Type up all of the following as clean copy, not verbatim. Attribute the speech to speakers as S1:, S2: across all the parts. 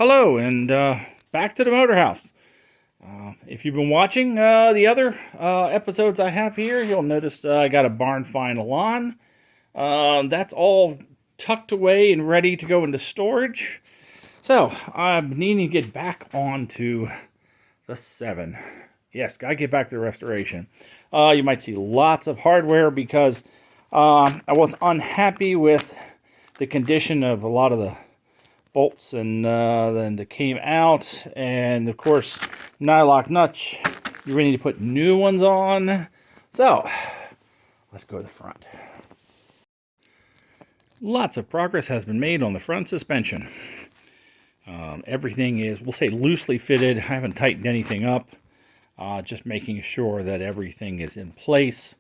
S1: Hello, and back to the motor house. If you've been watching the other episodes I have here, you'll notice I got a barn final on. That's all tucked away and ready to go into storage. So I'm needing to get back onto the 7. Yes, gotta get back to the restoration. You might see lots of hardware because I was unhappy with the condition of a lot of the bolts and then they came out, and of course nylock nuts, you really need to put new ones on. So let's go to the front. Lots of progress has been made on the front suspension. Everything is, we'll say, loosely fitted. I haven't tightened anything up, just making sure that everything is in place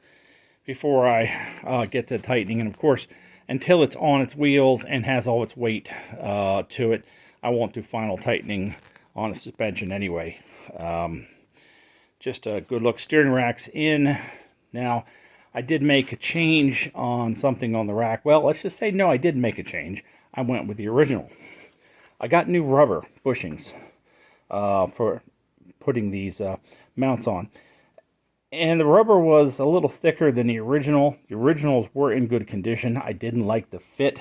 S1: before I get to tightening. And of course, until it's on its wheels and has all its weight to it, I won't do final tightening on the suspension anyway. Just a good look. Steering rack's in. Now, I did make a change on something on the rack. Well, let's just say no, I didn't make a change. I went with the original. I got new rubber bushings for putting these mounts on. And the rubber was a little thicker than the original. The originals were in good condition. I didn't like the fit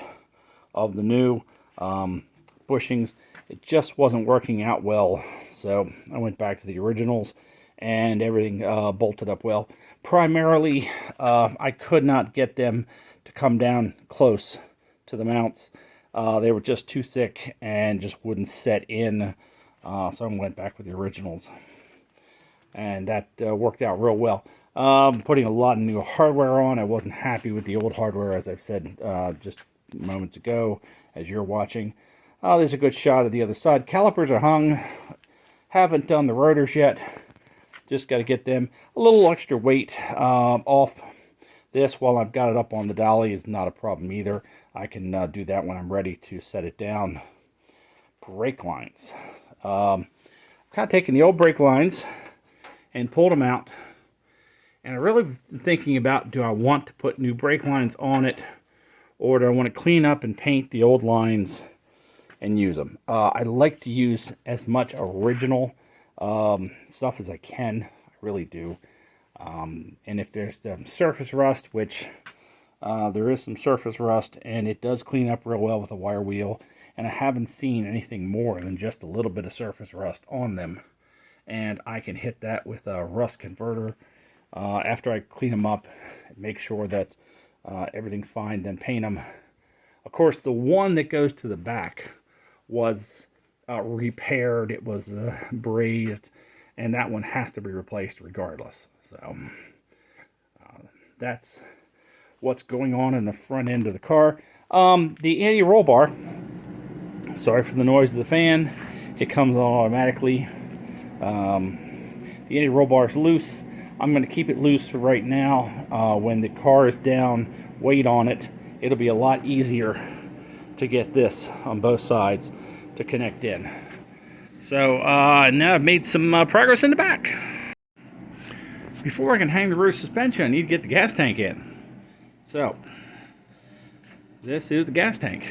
S1: of the new bushings. It just wasn't working out well. So I went back to the originals and everything bolted up well. Primarily, I could not get them to come down close to the mounts. They were just too thick and just wouldn't set in. So I went back with the originals. And that worked out real well. Putting a lot of new hardware on. I wasn't happy with the old hardware, as I've said just moments ago, as you're watching. There's a good shot of the other side. Calipers are hung. Haven't done the rotors yet. Just got to get them. A little extra weight off this while I've got it up on the dolly is not a problem either. I can do that when I'm ready to set it down. Brake lines. Kind of taking the old brake lines and pulled them out, and I really been thinking about, do I want to put new brake lines on it, or do I want to clean up and paint the old lines and use them? I like to use as much original stuff as I can. I really do. And if there's the surface rust, which there is some surface rust, and it does clean up real well with a wire wheel, and I haven't seen anything more than just a little bit of surface rust on them. And I can hit that with a rust converter after I clean them up, make sure that everything's fine, then paint them. Of course, the one that goes to the back was repaired. It was brazed, and that one has to be replaced regardless. So that's what's going on in the front end of the car. The anti-roll bar, sorry for the noise of the fan, it comes on automatically. The anti-roll bar is loose. I'm going to keep it loose for right now. When the car is down, weight on it, it'll be a lot easier to get this on both sides to connect in. So now I've made some progress in the back. Before I can hang the rear suspension, I need to get the gas tank in. So this is the gas tank.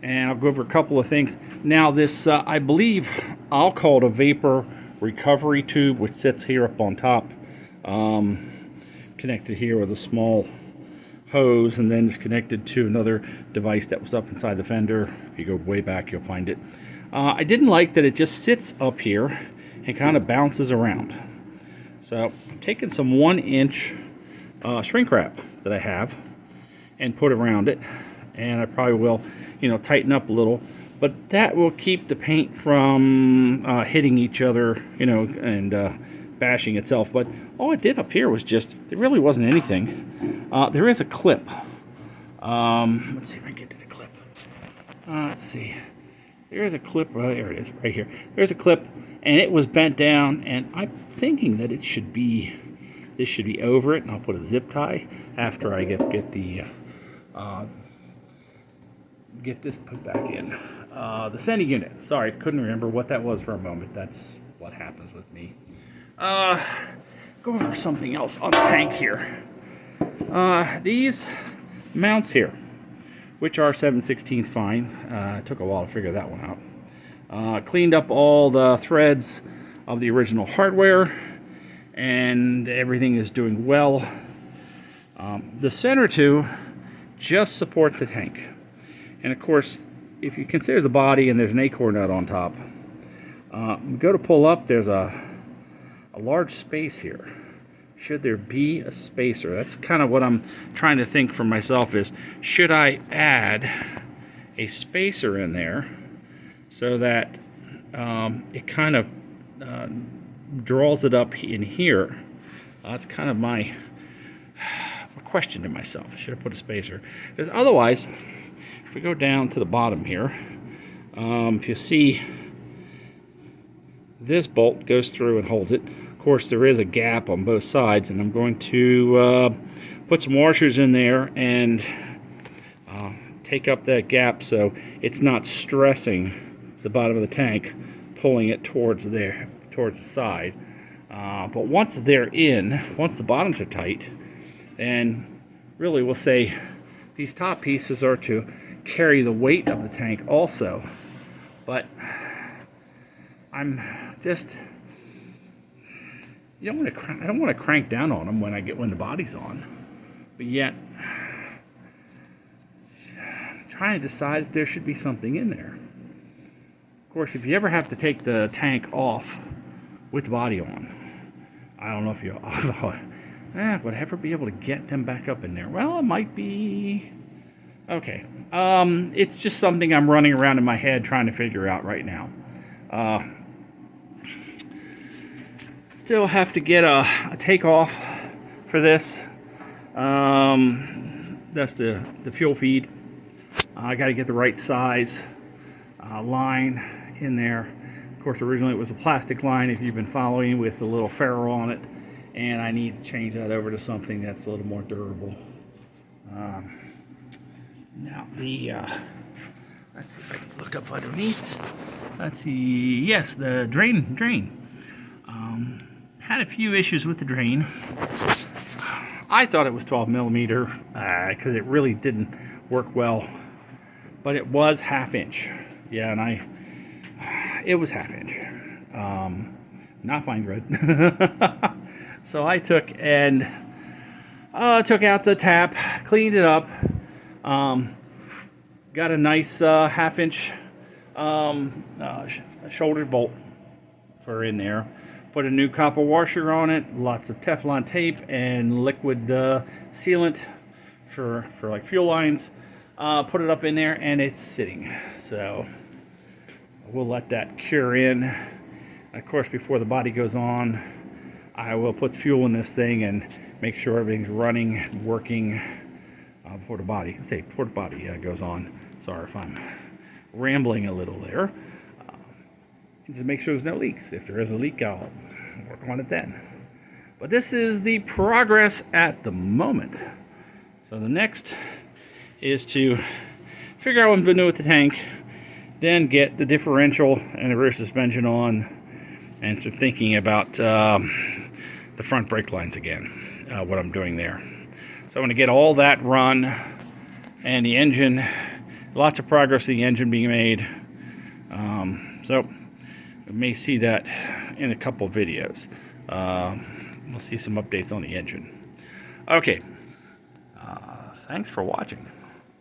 S1: And I'll go over a couple of things. Now this, I believe, I'll call it a vapor recovery tube, which sits here up on top, connected here with a small hose, and then it's connected to another device that was up inside the fender. If you go way back, you'll find it. I didn't like that it just sits up here and kind of bounces around. So I'm taking some 1-inch shrink wrap that I have and put around it. And I probably will, tighten up a little, but that will keep the paint from hitting each other, and bashing itself. But all it did up here was just, there really wasn't anything. There is a clip. Let's see if I can get to the clip. Let's see. There is a clip. There it is, right here. There's a clip, and it was bent down, and I'm thinking that this should be over it, and I'll put a zip tie after I get this put back in. The sending unit. Sorry, couldn't remember what that was for a moment. That's what happens with me. Go over something else on the tank here. These mounts here, which are 7/16 fine. It took a while to figure that one out. Cleaned up all the threads of the original hardware, and everything is doing well. The center two just support the tank. And of course, if you consider the body and there's an acorn nut on top, go to pull up, there's a large space here. Should there be a spacer? That's kind of what I'm trying to think for myself is, should I add a spacer in there so that it kind of draws it up in here? That's kind of my question to myself. Should I put a spacer? Because otherwise, if we go down to the bottom here, if you see, this bolt goes through and holds it. Of course, there is a gap on both sides, and I'm going to put some washers in there and take up that gap so it's not stressing the bottom of the tank, pulling it towards the side. But once they're in, once the bottoms are tight, then really we'll say these top pieces are to carry the weight of the tank also. But I'm just, I don't want to crank down on them when the body's on, but yet I'm trying to decide if there should be something in there. Of course, if you ever have to take the tank off with the body on, I don't know if you would ever be able to get them back up in there. Well, it might be okay. It's just something I'm running around in my head trying to figure out right now. Still have to get a takeoff for this. That's the fuel feed. I got to get the right size line in there. Of course, originally it was a plastic line, if you've been following, with a little ferrule on it, and I need to change that over to something that's a little more durable. Now let's see if I can look up underneath. Let's see. Yes, the drain. Had a few issues with the drain. I thought it was 12 millimeter because it really didn't work well, but it was 1/2 inch. Yeah, and it was 1/2 inch. Not fine thread. So I took out the tap, cleaned it up, got a nice 1/2 inch shoulder bolt for in there. Put a new copper washer on it, lots of Teflon tape and liquid sealant for like fuel lines. Put it up in there and it's sitting. So we'll let that cure in. Of course, before the body goes on, I will put fuel in this thing and make sure everything's running, working before the body goes on. Sorry if I'm rambling a little there. Just make sure there's no leaks. If there is a leak, I'll work on it then. But this is the progress at the moment. So the next is to figure out what I'm going to do with the tank, then get the differential and the rear suspension on, and start thinking about the front brake lines again, what I'm doing there. So I'm going to get all that run, and the engine, lots of progress in the engine being made. So we may see that in a couple videos. We'll see some updates on the engine. Okay, thanks for watching.